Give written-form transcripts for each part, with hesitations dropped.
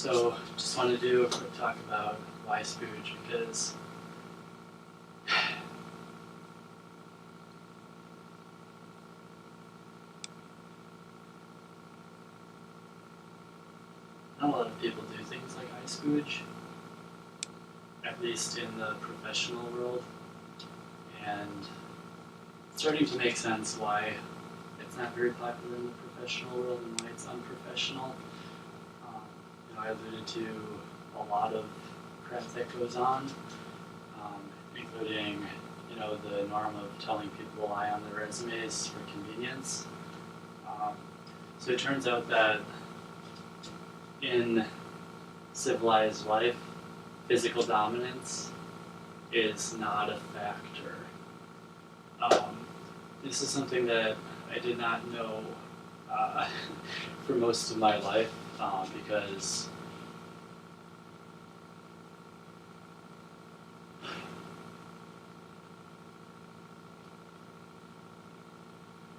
So, just want to do a quick talk about iSpooge because not a lot of people do things like iSpooge, at least in the professional world, and it's starting to make sense why it's not very popular in the professional world and why it's unprofessional. I alluded to a lot of crap that goes on, including the norm of telling people to lie on their resumes for convenience. So it turns out that in civilized life, physical dominance is not a factor. This is something that I did not know for most of my life because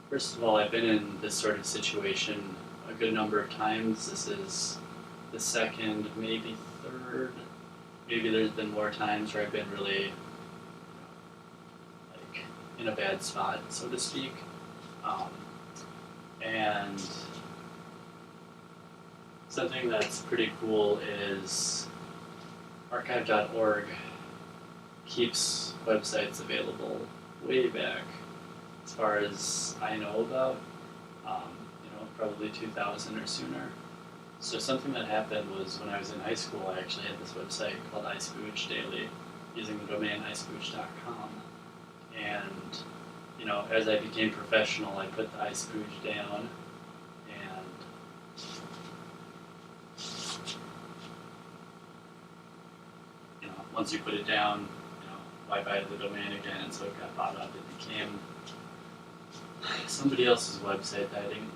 first of all, I've been in this sort of situation a good number of times. This is the second, maybe third. Maybe there's been more times where I've been really in a bad spot, so to speak. And something that's pretty cool is archive.org keeps websites available way back, as far as I know about, probably 2000 or sooner. So something that happened was when I was in high school, I actually had this website called iSpooge Daily, using the domain iSpooge.com. And as I became professional, I put the iSpooge down, and once you put it down, why buy the domain again? And so it got bought up. It became somebody else's website that I didn't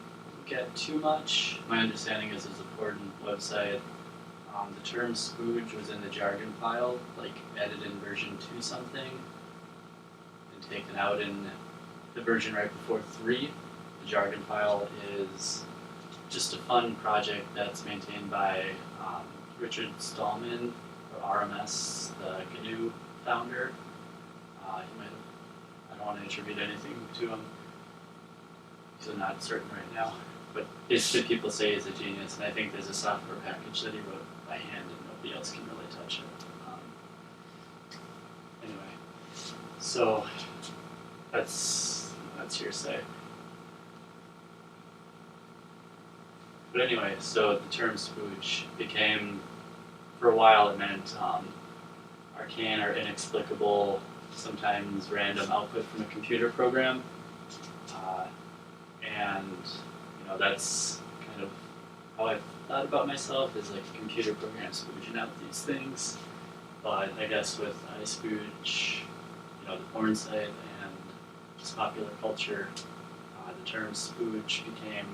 get too much. My understanding is it's an important website. The term spooge was in the jargon file, like added in version 2 something, and taken out in the version right before 3. The jargon file is just a fun project that's maintained by Richard Stallman, or RMS, the GNU founder. I don't want to attribute anything to him, so I'm not certain right now. But basically people say he's a genius, and I think there's a software package that he wrote by hand and nobody else can really touch it. Anyway, so that's hearsay. But anyway, so the term spooge became, for a while it meant arcane or inexplicable, sometimes random output from a computer program. And that's kind of how I've thought about myself, is like a computer program spooging out these things. But I guess with iSpooge, the porn site, and just popular culture, the term spooge became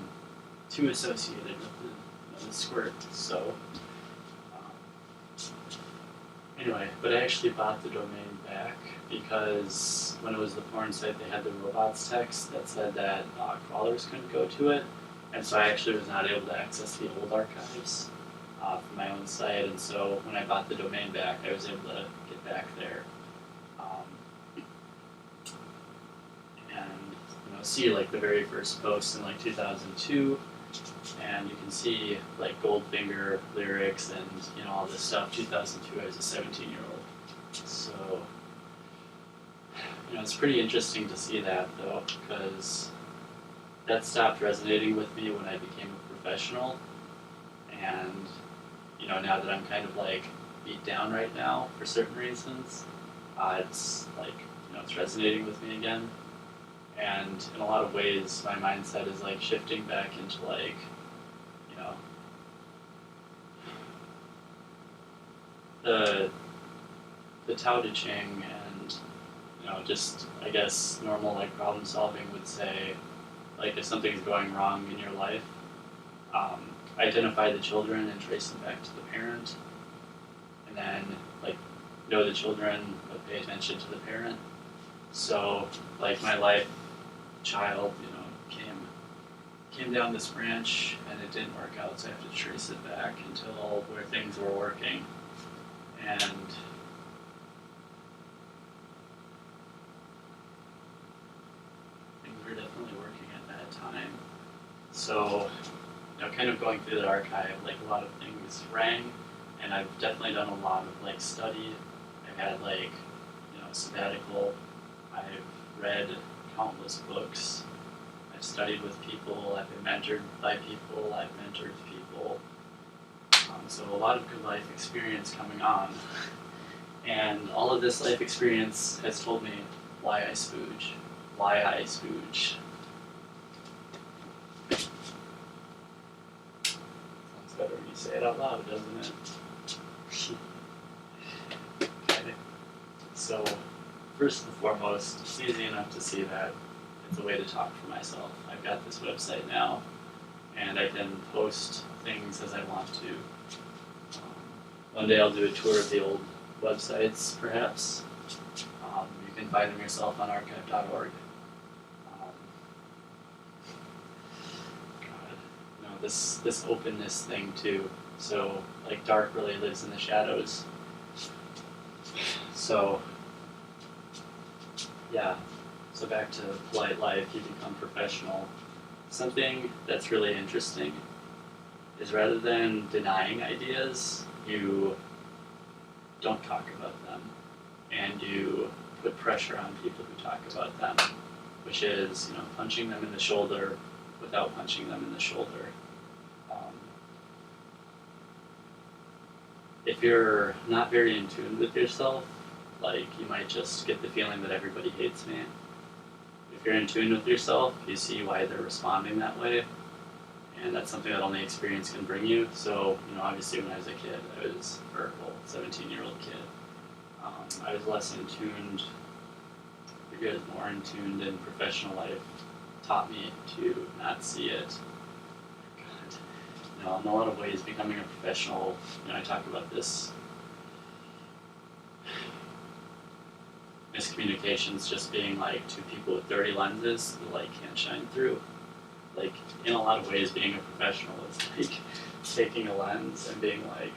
too associated with the squirt. So anyway, but I actually bought the domain back because when it was the porn site, they had the robots text that said that crawlers couldn't go to it. And so I actually was not able to access the old archives from my own site. And so when I bought the domain back, I was able to get back there and see like the very first post in like 2002. And you can see like Goldfinger lyrics and all this stuff. 2002, I was a 17-year-old. So it's pretty interesting to see that though, because that stopped resonating with me when I became a professional. And now that I'm kind of like beat down right now for certain reasons, it's like it's resonating with me again. And in a lot of ways, my mindset is like shifting back into like the Tao Te Ching, and just I guess normal like problem solving would say, like if something's going wrong in your life, identify the children and trace them back to the parent, and then like know the children but pay attention to the parent. So like my life child came down this branch and it didn't work out, so I have to trace it back until where things were working. And things were definitely working at that time. So, kind of going through the archive, like a lot of things rang, and I've definitely done a lot of like study. I've had like, sabbatical. I've read countless books. I've studied with people. I've been mentored by people. I've mentored people. So a lot of good life experience coming on. And all of this life experience has told me why I spooge. Why I spooge. Sounds better when you say it out loud, doesn't it? Okay. So, first and foremost, it's easy enough to see that it's a way to talk for myself. I've got this website now, and I can post things as I want to. One day I'll do a tour of the old websites, perhaps. You can find them yourself on archive.org. This openness thing too. So, like, dark really lives in the shadows. So, yeah. So back to polite life, you become professional. Something that's really interesting is rather than denying ideas, you don't talk about them, and you put pressure on people who talk about them, which is, punching them in the shoulder without punching them in the shoulder. If you're not very in tune with yourself, like, you might just get the feeling that everybody hates me. If you're in tune with yourself, you see why they're responding that way, and that's something that only experience can bring you. So, obviously when I was a kid, 17-year-old kid, I was less in tuned, maybe I was more in tuned in professional life, taught me to not see it. In a lot of ways, becoming a professional, I talk about this, miscommunications just being like two people with dirty lenses, the light can't shine through. Like, in a lot of ways, being a professional is like taking a lens and being like,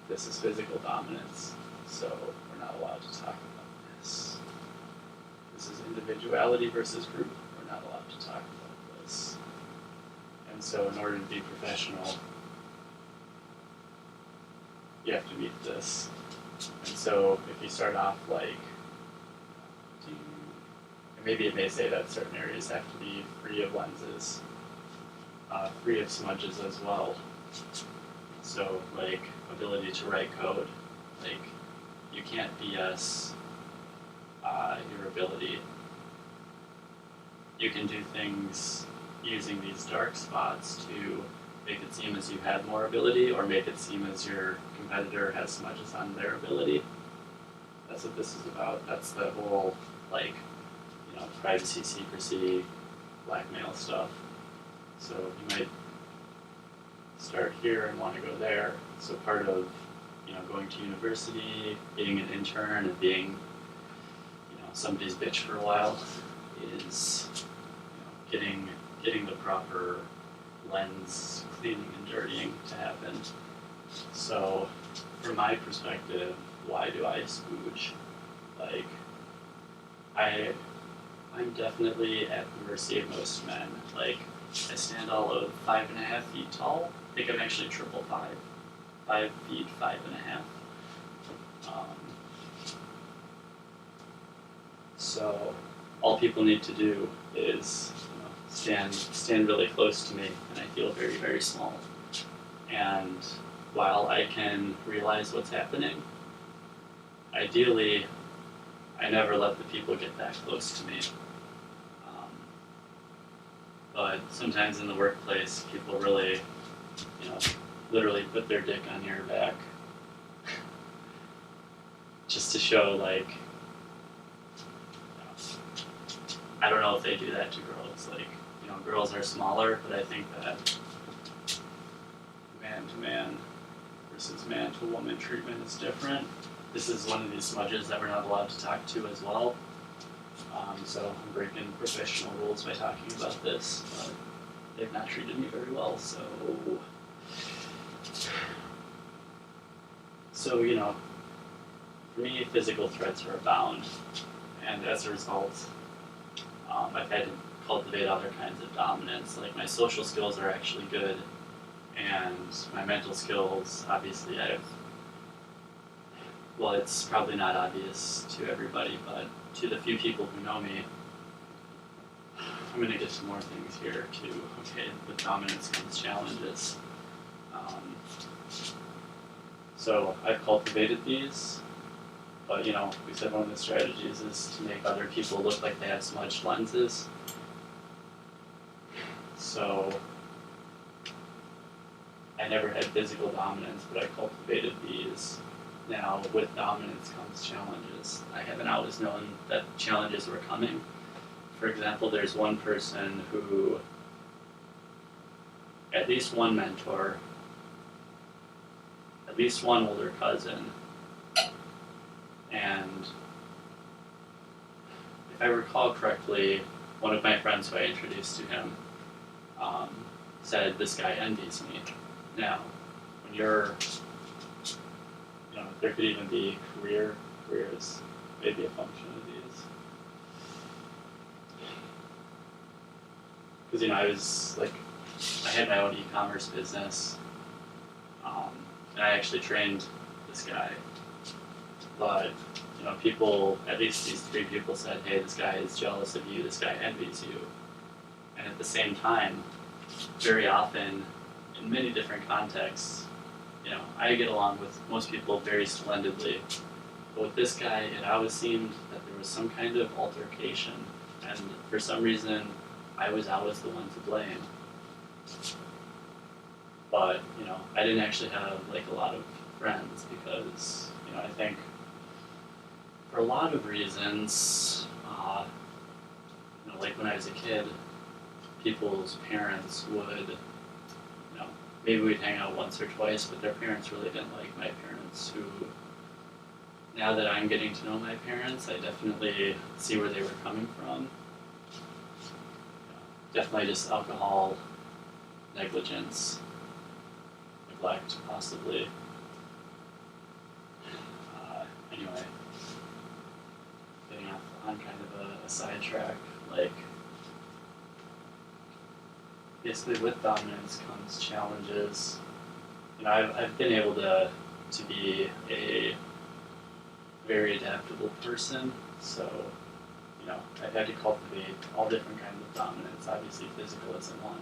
this is physical dominance, so we're not allowed to talk about this. This is individuality versus group, we're not allowed to talk about this. And so in order to be professional, you have to meet this. And so if you start off like, and maybe it may say that certain areas have to be free of lenses, free of smudges as well. So like ability to write code, like you can't BS your ability. You can do things using these dark spots to make it seem as you had more ability, or make it seem as your competitor has smudges on their ability. That's what this is about. That's the whole, like, privacy, secrecy, blackmail stuff. So you might start here and want to go there. So part of, going to university, being an intern, and being, somebody's bitch for a while is, getting the proper lens cleaning and dirtying to happen. So, from my perspective, why do I spooge? Like, I'm definitely at the mercy of most men. Like, I stand all of 5.5 feet tall. I think I'm actually 5'5". 5 feet, 5.5. So all people need to do is stand really close to me, and I feel very, very small. And while I can realize what's happening, ideally, I never let the people get that close to me. But sometimes in the workplace, people really, literally put their dick on your back just to show, like, I don't know if they do that to girls. Like, girls are smaller, but I think that man to man versus man to woman treatment is different. This is one of these smudges that we're not allowed to talk to as well. So I'm breaking professional rules by talking about this. But they've not treated me very well, so you know, for me, physical threats are abound, and as a result, I've had to cultivate other kinds of dominance. Like my social skills are actually good, and my mental skills, obviously, well, it's probably not obvious to everybody, but to the few people who know me, I'm going to get to more things here too. Okay, with dominance comes challenges. So I've cultivated these, but you know, we said one of the strategies is to make other people look like they have smudged lenses. So I never had physical dominance, but I cultivated these. Now, with dominance comes challenges. I haven't always known that challenges were coming. For example, there's one person who, at least one mentor, at least one older cousin, and if I recall correctly, one of my friends who I introduced to him said, "This guy envies me." Now, when you're, you know, there could even be career is maybe a function of these. Because, you know, I had my own e-commerce business, and I actually trained this guy. But, you know, people, at least these three people said, "Hey, this guy is jealous of you, this guy envies you." And at the same time, very often, in many different contexts, you know, I get along with most people very splendidly. But with this guy, it always seemed that there was some kind of altercation, and for some reason, I was always the one to blame. But, you know, I didn't actually have, like, a lot of friends because, you know, I think for a lot of reasons, you know, like when I was a kid, people's parents would, you know, maybe we'd hang out once or twice, but their parents really didn't like my parents, who, now that I'm getting to know my parents, I definitely see where they were coming from. Definitely just alcohol, negligence, neglect, possibly. Anyway, getting off on kind of a sidetrack, like, basically with dominance comes challenges. You know, I've been able to be a very adaptable person, so, you know, I've had to cultivate all different kinds of dominance. Obviously, physical isn't one.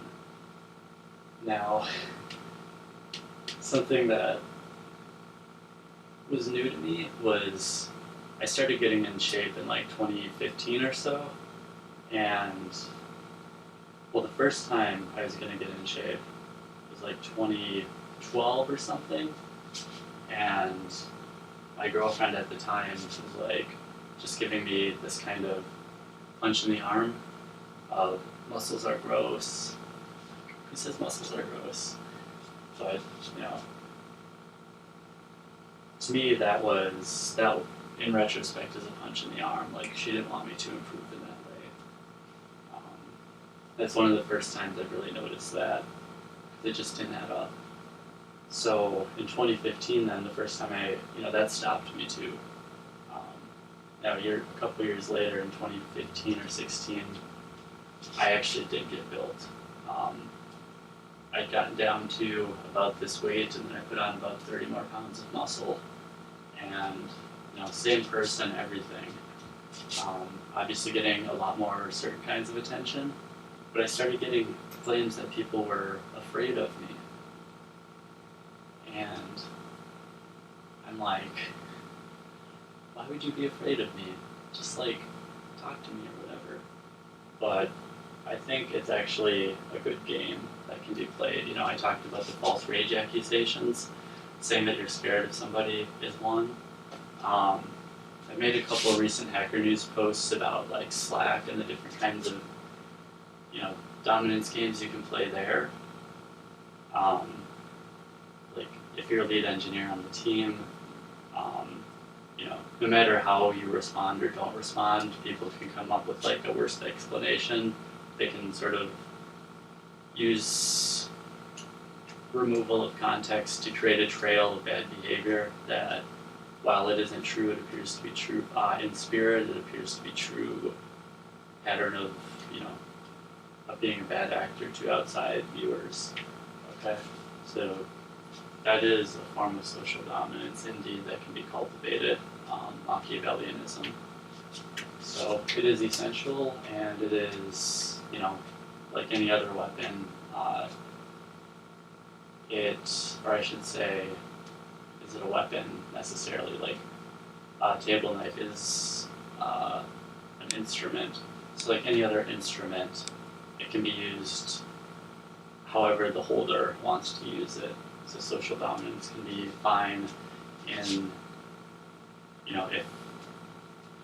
Now, something that was new to me was I started getting in shape in like 2015 or so, and well, the first time I was going to get in shape was like 2012 or something, and my girlfriend at the time was like just giving me this kind of punch in the arm of muscles are gross. Who says muscles are gross? But, you know, to me that in retrospect is a punch in the arm. Like, she didn't want me to improve in that way. That's one of the first times I've really noticed that. It just didn't add up. So in 2015 then, the first time that stopped me too. Now a couple years later, in 2015 or 16, I actually did get built. I'd gotten down to about this weight, and then I put on about 30 more pounds of muscle. And, you know, same person, everything. Obviously getting a lot more certain kinds of attention, but I started getting claims that people were afraid of me. And I'm like, why would you be afraid of me? Just, like, talk to me or whatever. But I think it's actually a good game that can be played. You know, I talked about the false rage accusations, saying that you're scared of somebody is one. I made a couple of recent Hacker News posts about, like, Slack and the different kinds of, you know, dominance games you can play there. Like, if you're a lead engineer on the team, you know, no matter how you respond or don't respond, people can come up with, like, a worst explanation. They can sort of use removal of context to create a trail of bad behavior that, while it isn't true, it appears to be true in spirit, it appears to be true pattern of, of being a bad actor to outside viewers. Okay, so that is a form of social dominance, indeed, that can be cultivated, Machiavellianism. So it is essential, and it is, like any other weapon, or I should say, is it a weapon necessarily? Like a table knife is an instrument. So like any other instrument, it can be used however the holder wants to use it. So social dominance can be fine in, if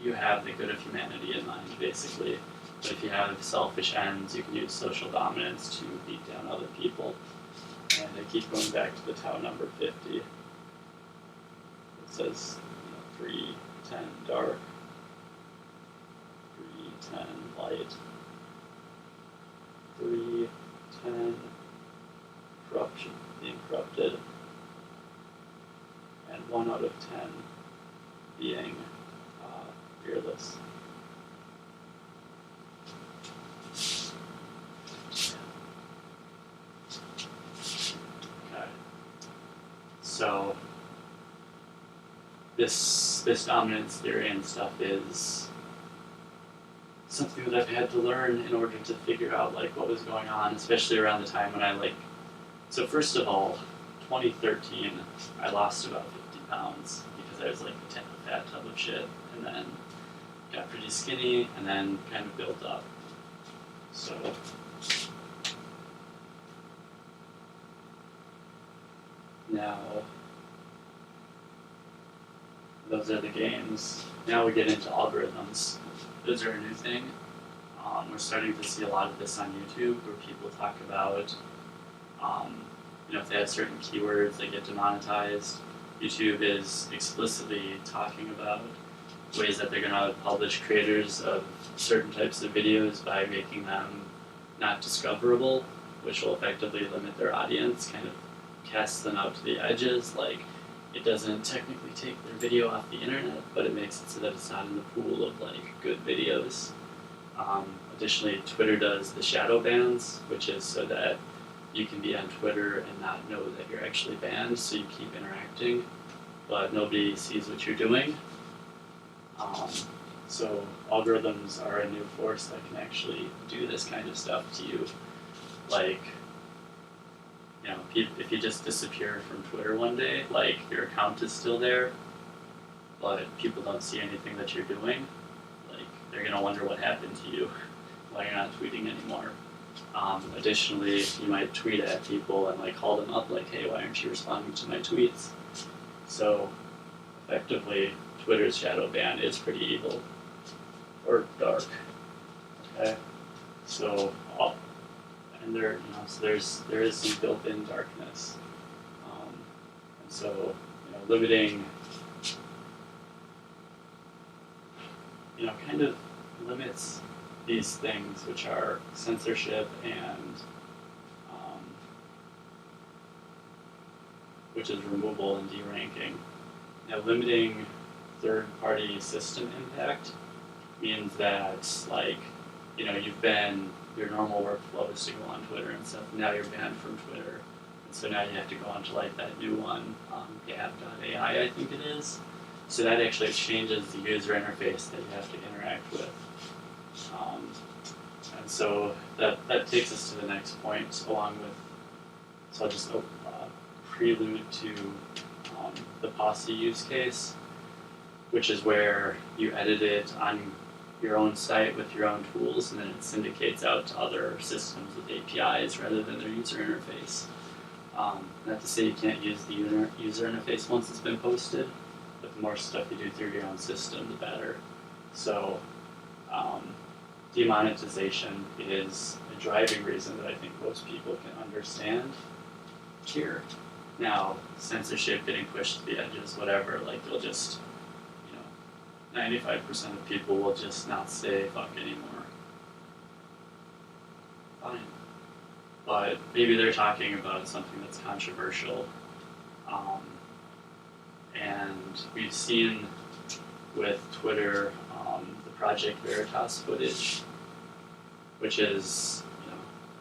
you have the good of humanity in mind, basically. But if you have selfish ends, you can use social dominance to beat down other people. And I keep going back to the Tau number 50. It says, 310 dark, 310 light, 310 corruption, being corrupted, and 1 out of 10 being fearless. Okay. So this dominance theory and stuff is something that I've had to learn in order to figure out what was going on, especially around the time when I so first of all, 2013, I lost about 50 pounds because I was a fat tub of shit, and then got pretty skinny, and then kind of built up. So now those are the games. Now we get into algorithms. Those are a new thing. We're starting to see a lot of this on YouTube, where people talk about, if they have certain keywords, they get demonetized. YouTube is explicitly talking about ways that they're going to publish creators of certain types of videos by making them not discoverable, which will effectively limit their audience, kind of cast them out to the edges. It doesn't technically take their video off the internet, but it makes it so that it's not in the pool of good videos. Additionally, Twitter does the shadow bans, which is so that you can be on Twitter and not know that you're actually banned, so you keep interacting, but nobody sees what you're doing. So algorithms are a new force that can actually do this kind of stuff to you. If you just disappear from Twitter one day, your account is still there, but people don't see anything that you're doing, they're going to wonder what happened to you, why you're not tweeting anymore. Additionally, you might tweet at people and call them up hey, why aren't you responding to my tweets? So effectively, Twitter's shadow ban is pretty evil, or dark. Okay, so and there is some built-in darkness, and so limiting, kind of limits these things, which are censorship and which is removal and deranking. Now, limiting third-party system impact means that, your normal workflow is to go on Twitter and stuff, and now you're banned from Twitter. And so now you have to go onto, that new one, gab.ai, I think it is. So that actually changes the user interface that you have to interact with. And so that takes us to the next point, along with, so I'll just prelude to the Posse use case, which is where you edit it on your own site with your own tools, and then it syndicates out to other systems with APIs rather than their user interface. Not to say you can't use the user interface once it's been posted, but the more stuff you do through your own system, the better. So demonetization is a driving reason that I think most people can understand here. Now, censorship, getting pushed to the edges, whatever, they'll just, 95% of people will just not say fuck anymore. Fine. but maybe they're talking about something that's controversial. Um, and we've seen with Twitter the Project Veritas footage, which is,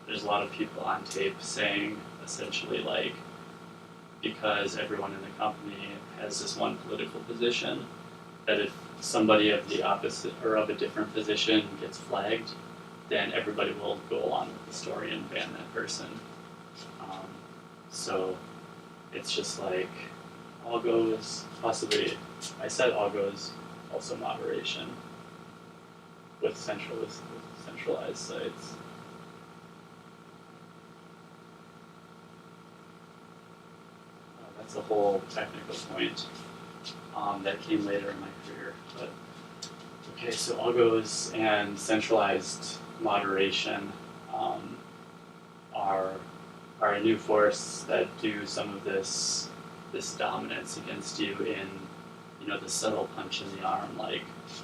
there's a lot of people on tape saying essentially like, because everyone in the company has this one political position, that if somebody of the opposite or of a different position gets flagged, then everybody will go along with the story and ban that person. So it's just like all goes, possibly, I said all goes, also moderation with centralized sites. That's a whole technical point that came later in my career. But okay, so algos and centralized moderation are a new force that do some of this dominance against you in, the subtle punch in the arm, like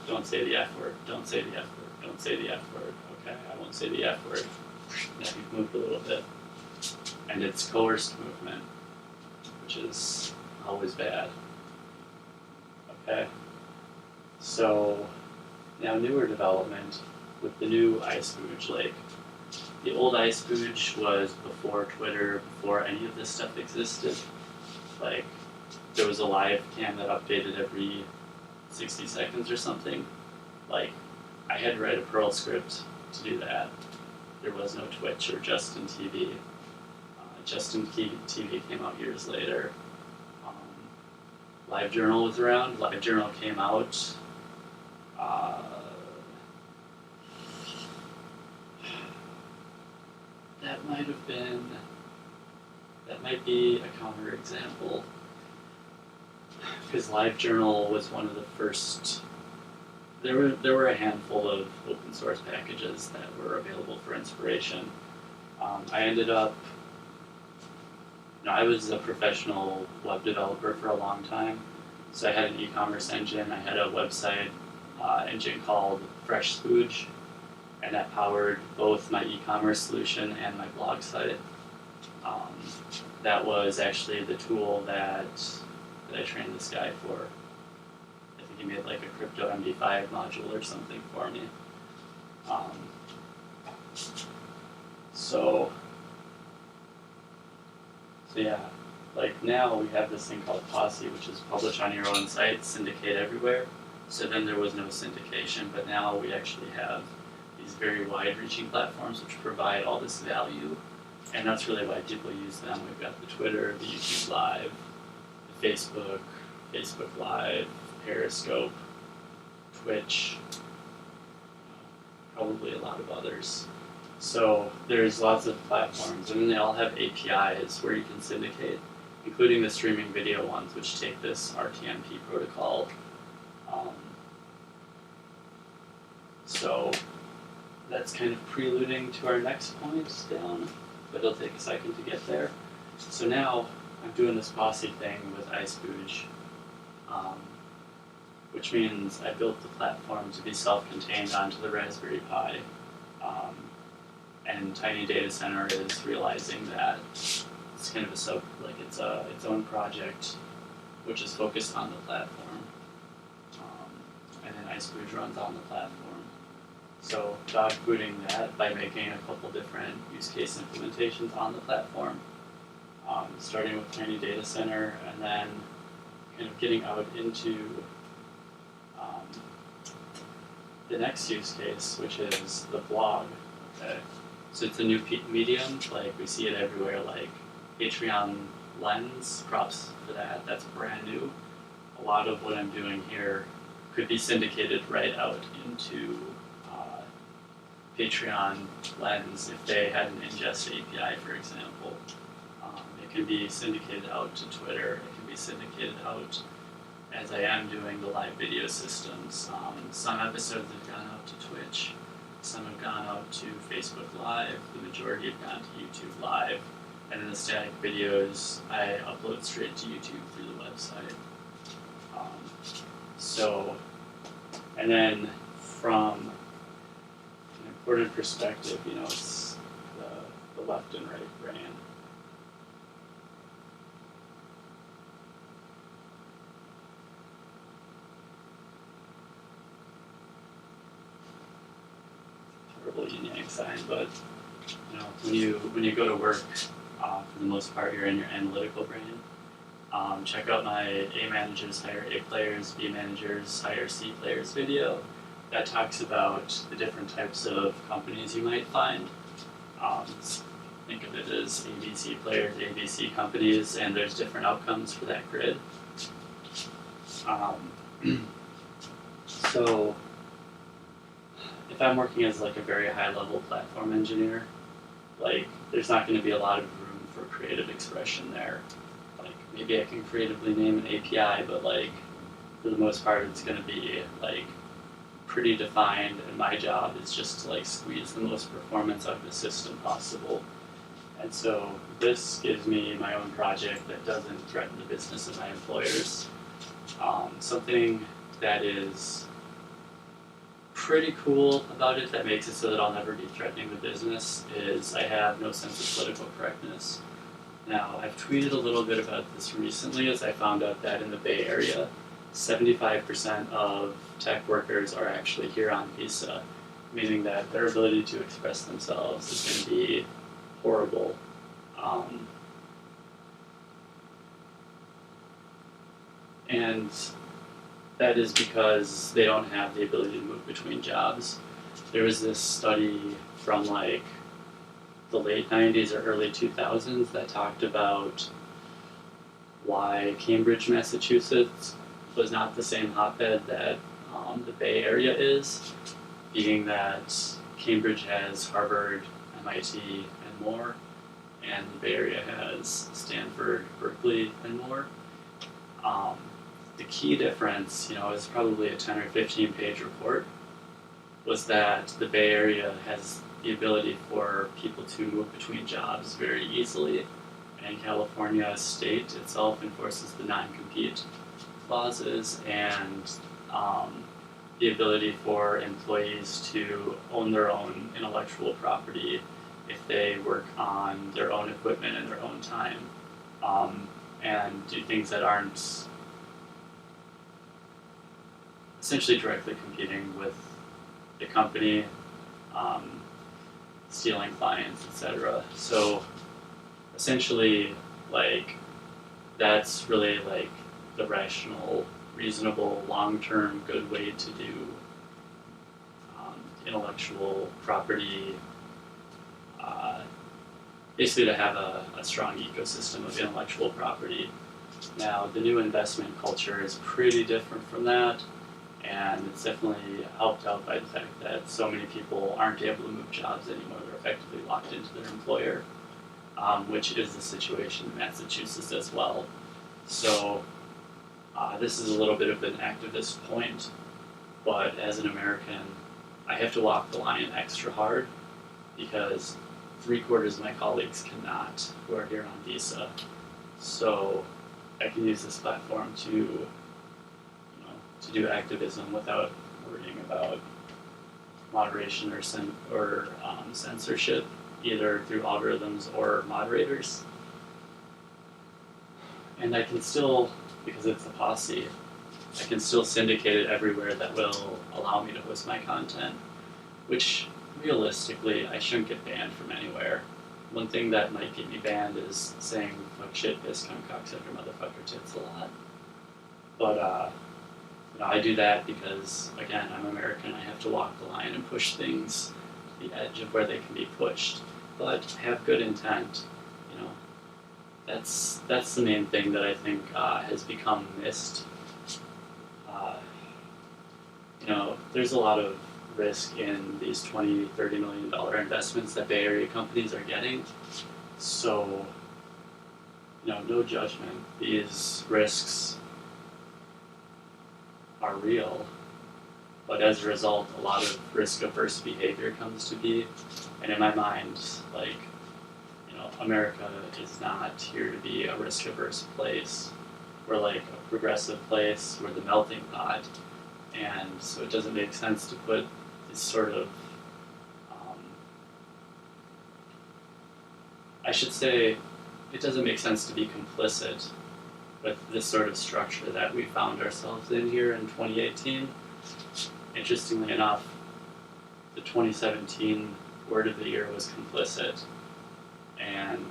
don't say the F word, don't say the F word, don't say the F word. Okay, I won't say the F word. Now you've moved a little bit, and it's coerced movement, which is always bad. Okay, so now newer development with the new iSpooge. Like the old iSpooge was before Twitter, before any of this stuff existed. Like there was a live cam that updated every 60 seconds or something. Like I had to write a Perl script to do that. There was no Twitch or Justin TV. Justin TV came out years later. LiveJournal was around. LiveJournal came out. That might be a counterexample, because LiveJournal was one of the first. There were a handful of open source packages that were available for inspiration. I ended up. I was a professional web developer for a long time, so I had an e-commerce engine. I had a website engine called iSpooge, and that powered both my e-commerce solution and my blog site. That was actually the tool that I trained this guy for. I think he made like a crypto MD5 module or something for me. So yeah, like now we have this thing called Posse, which is publish on your own site, syndicate everywhere. So then there was no syndication, but now we actually have these very wide-reaching platforms which provide all this value, and that's really why people use them. We've got the Twitter, the YouTube Live, the Facebook Live, Periscope, Twitch, probably a lot of others. So there's lots of platforms, and then they all have APIs where you can syndicate, including the streaming video ones, which take this RTMP protocol. So that's kind of preluding to our next point down, but it'll take a second to get there. So now I'm doing this Posse thing with iSpooge, which means I built the platform to be self-contained onto the Raspberry Pi. And Tiny Data Center is realizing that it's kind of it's its own project, which is focused on the platform, and then iSpooge runs on the platform. So dogfooding that by making a couple different use case implementations on the platform, starting with Tiny Data Center, and then kind of getting out into the next use case, which is the blog. Okay. So it's a new medium, like we see it everywhere, like Patreon Lens, props for that, that's brand new. A lot of what I'm doing here could be syndicated right out into Patreon Lens if they had an ingest API, for example. It can be syndicated out to Twitter, it can be syndicated out, as I am doing the live video systems. Some episodes have gone out to Twitch. Some have gone out to Facebook Live, the majority have gone to YouTube Live, and then the static videos I upload straight to YouTube through the website. And then from an important perspective, it's the the left and right brain. Terrible yin yang sign, but when you go to work, for the most part, you're in your analytical brain. Check out my A managers hire A players, B managers hire C players video. That talks about the different types of companies you might find. Think of it as ABC players, ABC companies, and there's different outcomes for that grid. So if I'm working as like a very high level platform engineer, like there's not going to be a lot of room for creative expression there. Like maybe I can creatively name an API, but like for the most part it's going to be like pretty defined, and my job is just to like squeeze the most performance out of the system possible. And so this gives me my own project that doesn't threaten the business of my employers. Something that is pretty cool about it that makes it so that I'll never be threatening the business is I have no sense of political correctness. Now, I've tweeted a little bit about this recently as I found out that in the Bay Area, 75% of tech workers are actually here on visa, meaning that their ability to express themselves is going to be horrible. And that is because they don't have the ability to move between jobs. There was this study from like the late 90s or early 2000s that talked about why Cambridge, Massachusetts was not the same hotbed that the Bay Area is, being that Cambridge has Harvard, MIT, and more, and the Bay Area has Stanford, Berkeley, and more. The key difference, is probably a 10 or 15 page report, was that the Bay Area has the ability for people to move between jobs very easily, and California state itself enforces the non-compete clauses and the ability for employees to own their own intellectual property if they work on their own equipment in their own time, and do things that aren't essentially directly competing with the company, stealing clients, etc. So essentially, like, that's really like the rational, reasonable, long-term, good way to do intellectual property, basically to have a strong ecosystem of intellectual property. Now, the new investment culture is pretty different from that, and it's definitely helped out by the fact that so many people aren't able to move jobs anymore. They're effectively locked into their employer, which is the situation in Massachusetts as well. So this is a little bit of an activist point, but as an American, I have to walk the line extra hard because 3/4 of my colleagues cannot, who are here on visa. So I can use this platform to do activism without worrying about moderation or censorship, either through algorithms or moderators. And I can still, because it's a posse, I can still syndicate it everywhere that will allow me to host my content, which realistically I shouldn't get banned from anywhere. One thing that might get me banned is saying fuck, shit, piss, cunt, cocksucker, motherfucker, tits a lot. But I do that because, again, I'm American. I have to walk the line and push things to the edge of where they can be pushed, but have good intent. That's the main thing that I think has become missed. There's a lot of risk in these $20, $30 million investments that Bay Area companies are getting. So, no judgment. These risks are real, but as a result, a lot of risk-averse behavior comes to be. And in my mind, America is not here to be a risk-averse place. We're like a progressive place. We're the melting pot, and so it doesn't make sense to put this sort of should say it doesn't make sense to be complicit with this sort of structure that we found ourselves in here in 2018. Interestingly enough, the 2017 word of the year was complicit, and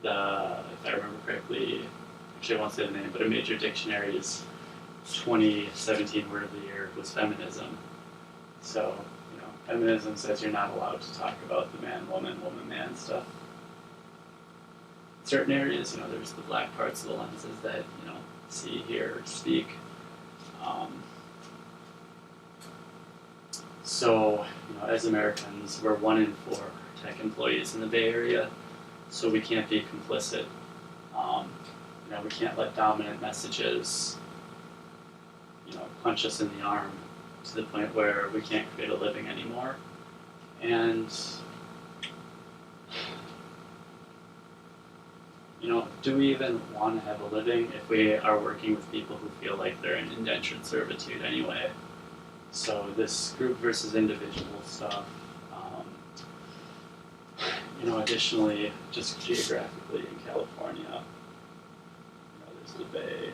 if I remember correctly, actually I won't say the name, but a major dictionary's 2017 word of the year was feminism. So, feminism says you're not allowed to talk about the man, woman, man stuff. In certain areas, there's the black parts of the lenses that, see, hear, speak. So, as Americans, we're 1 in 4 tech employees in the Bay Area, so we can't be complicit. We can't let dominant messages, punch us in the arm to the point where we can't create a living anymore. And, do we even want to have a living if we are working with people who feel like they're in indentured servitude anyway? So this group versus individual stuff, additionally, just geographically in California, there's the Bay,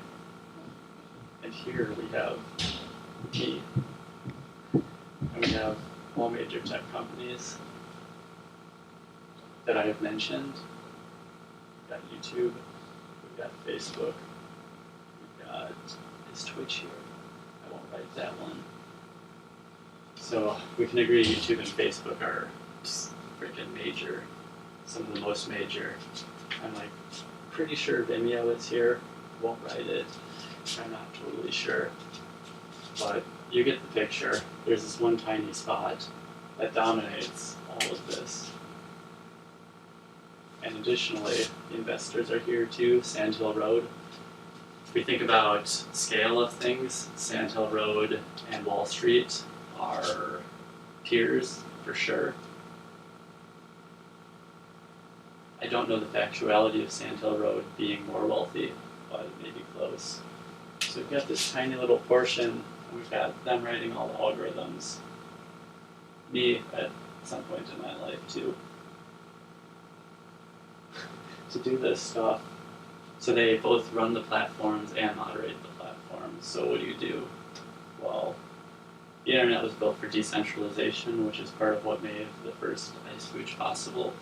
and here we have me, and we have all major tech companies that I have mentioned. We've got YouTube, we've got Facebook, we've got, is Twitch here? I won't write that one. So we can agree YouTube and Facebook are just freaking major, some of the most major. I'm pretty sure Vimeo is here, won't write it, I'm not totally sure. But you get the picture. There's this one tiny spot that dominates all of this. And additionally, the investors are here too, Sand Hill Road. If we think about scale of things, Sand Hill Road and Wall Street are peers for sure. I don't know the factuality of Sand Hill Road being more wealthy, but it may be close. So we've got this tiny little portion, and we've got them writing all the algorithms. Me at some point in my life too. To do this stuff. So they both run the platforms and moderate the platforms. So what do? Well, the internet was built for decentralization, which is part of what made the first iSpooge possible.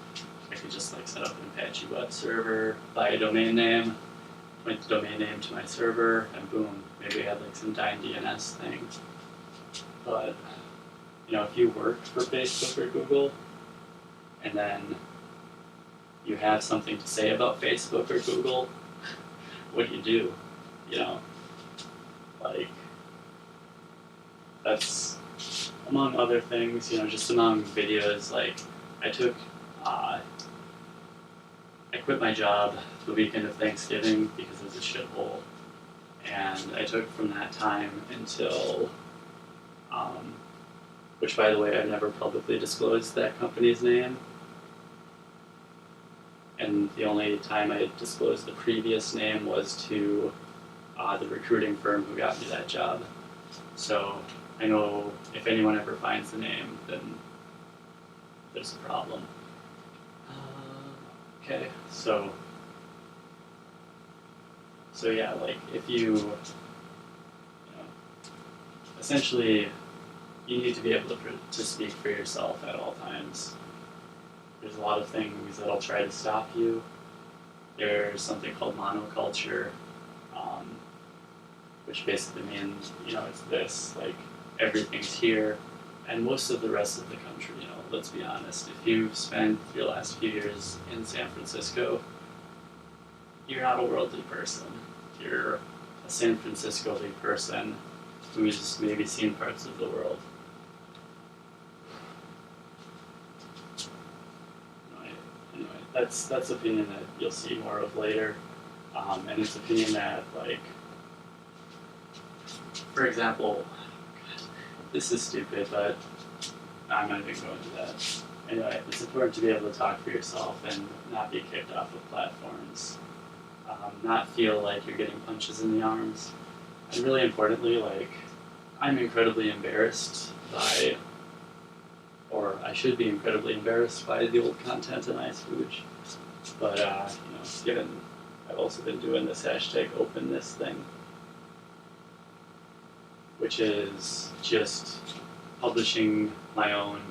I could just set up an Apache web server, buy a domain name, point the domain name to my server, and boom, maybe I had some Dyn DNS thing. But, if you work for Facebook or Google, and then you have something to say about Facebook or Google, what do? That's among other things, just among videos, I quit my job the weekend of Thanksgiving because it was a shithole, and I took from that time until, which by the way, I've never publicly disclosed that company's name, and the only time I disclosed the previous name was to the recruiting firm who got me that job. So I know if anyone ever finds the name, then there's a problem. Okay, so yeah, if you essentially, you need to be able to speak for yourself at all times. There's a lot of things that'll try to stop you. There's something called monoculture, which basically means, it's this, everything's here, and most of the rest of the country, let's be honest, if you've spent your last few years in San Francisco, you're not a worldly person. You're a San Francisco-y person who's maybe seen parts of the world. Anyway, that's opinion that you'll see more of later, and it's opinion that, for example, this is stupid, but I'm not even going to that. Anyway, it's important to be able to talk for yourself and not be kicked off of platforms. Not feel like you're getting punches in the arms. And really importantly, I'm incredibly embarrassed by, or I should be incredibly embarrassed by the old content in iSpooge, but given I've also been doing this hashtag openness thing, which is just publishing my own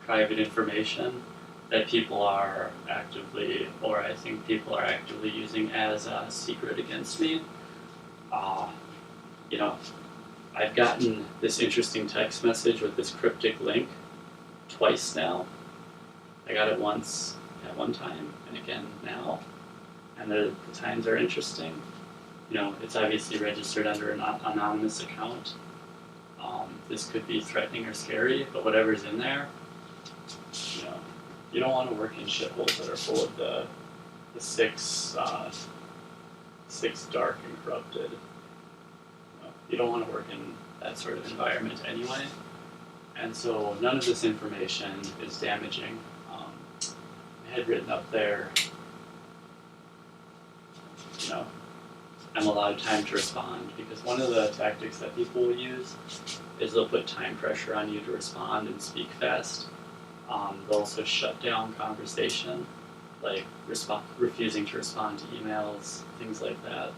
private information that people are actively, or I think people are actively using as a secret against me. I've gotten this interesting text message with this cryptic link twice now. I got it once at one time and again now, and the times are interesting. It's obviously registered under an anonymous account. This could be threatening or scary, but whatever's in there, you don't want to work in shitholes that are full of the six dark and corrupted. You don't want to work in that sort of environment anyway. And so none of this information is damaging. I had written up there, I'm allowed time to respond, because one of the tactics that people will use is they'll put time pressure on you to respond and speak fast. They'll also shut down conversation, like refusing to respond to emails, things like that.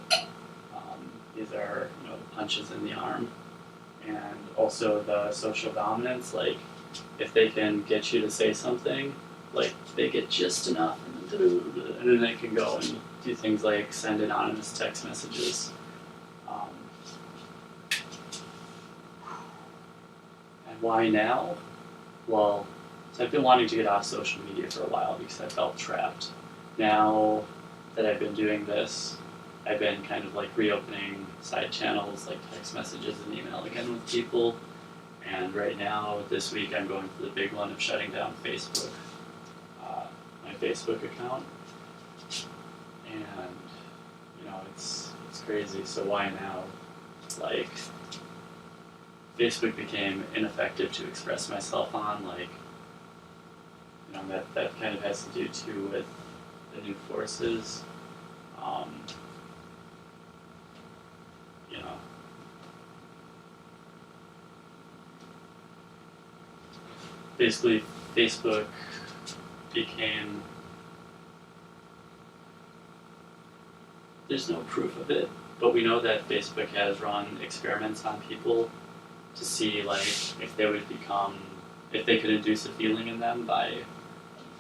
These are, the punches in the arm. And also the social dominance, like if they can get you to say something, like they get just enough, and then they can go and do things like send anonymous text messages. And why now? Well, so I've been wanting to get off social media for a while because I felt trapped. Now that I've been doing this, I've been kind of like reopening side channels like text messages and email again with people. And right now, this week, I'm going for the big one of shutting down Facebook, my Facebook account. And, it's crazy. So why now? Like, Facebook became ineffective to express myself on. Like, that kind of has to do too with the new forces. Basically, Facebook became, there's no proof of it, but we know that Facebook has run experiments on people to see like if they could induce a feeling in them by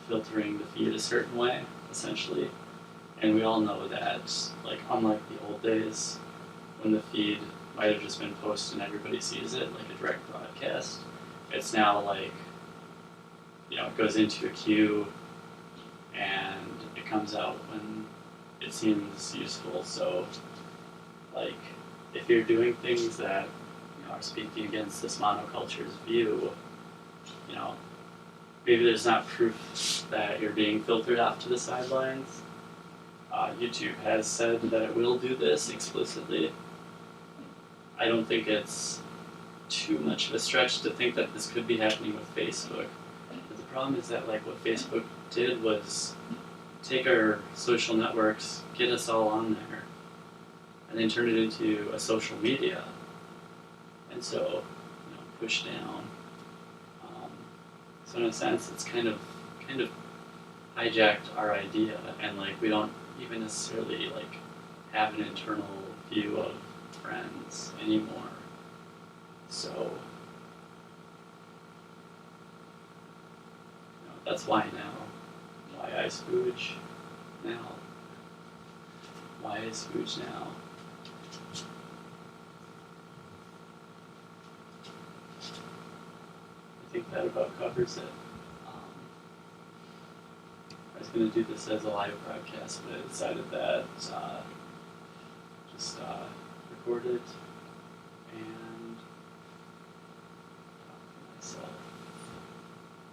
filtering the feed a certain way, essentially. And we all know that, like, unlike the old days, when the feed might have just been posted and everybody sees it, like a direct broadcast, it's now like, it goes into a queue and it comes out when it seems useful. So, like, if you're doing things that are speaking against this monoculture's view, maybe there's not proof that you're being filtered off to the sidelines. YouTube has said that it will do this explicitly. I don't think it's too much of a stretch to think that this could be happening with Facebook. But the problem is that, like, what Facebook did was take our social networks, get us all on there, and then turn it into a social media. And so, push down. So in a sense, it's kind of hijacked our idea, and like we don't even necessarily like have an internal view of friends anymore. So that's why now. Why iSpooge now? Why iSpooge now? I think that about covers it. I was going to do this as a live broadcast, but I decided that just record it and talk to myself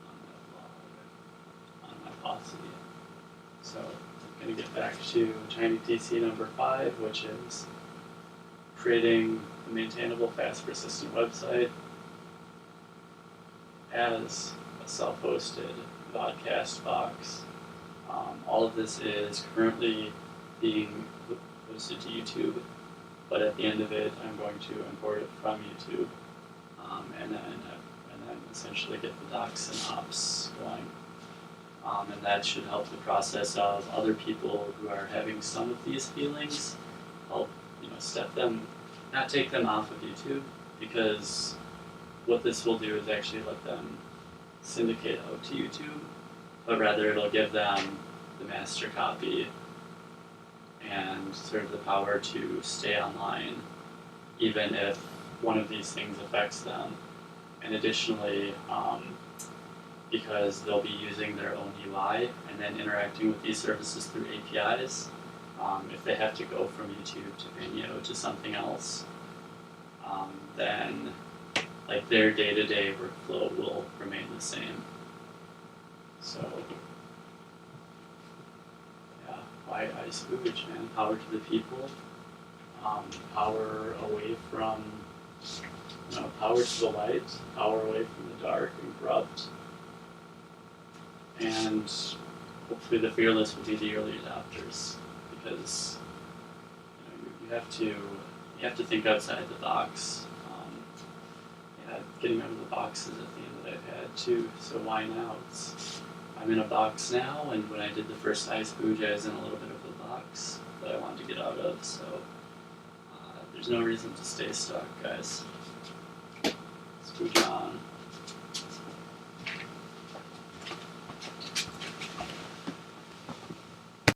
on my blog, on my posse. So I'm going to get back to Tiny DC number 5, which is creating a maintainable, fast, persistent website as a self-hosted broadcast box. All of this is currently being posted to YouTube, but at the end of it, I'm going to import it from YouTube, and then essentially get the docs and ops going. And that should help the process of other people who are having some of these feelings, help, step them, not take them off of YouTube, because what this will do is actually let them syndicate out to YouTube, but rather it'll give them the master copy and sort of the power to stay online, even if one of these things affects them. And additionally, because they'll be using their own UI and then interacting with these services through APIs, if they have to go from YouTube to Vimeo to something else, then like their day-to-day workflow will remain the same. So, yeah, why iSpooge, man? Power to the people, power away from, power to the light, power away from the dark and corrupt. And hopefully the fearless will be the early adopters, because you have to think outside the box. Getting out of the box is a theme that I've had too. So why now? I'm in a box now, and when I did the first iSpooge, I was in a little bit of a box that I wanted to get out of. So there's no reason to stay stuck, guys. Spooge on.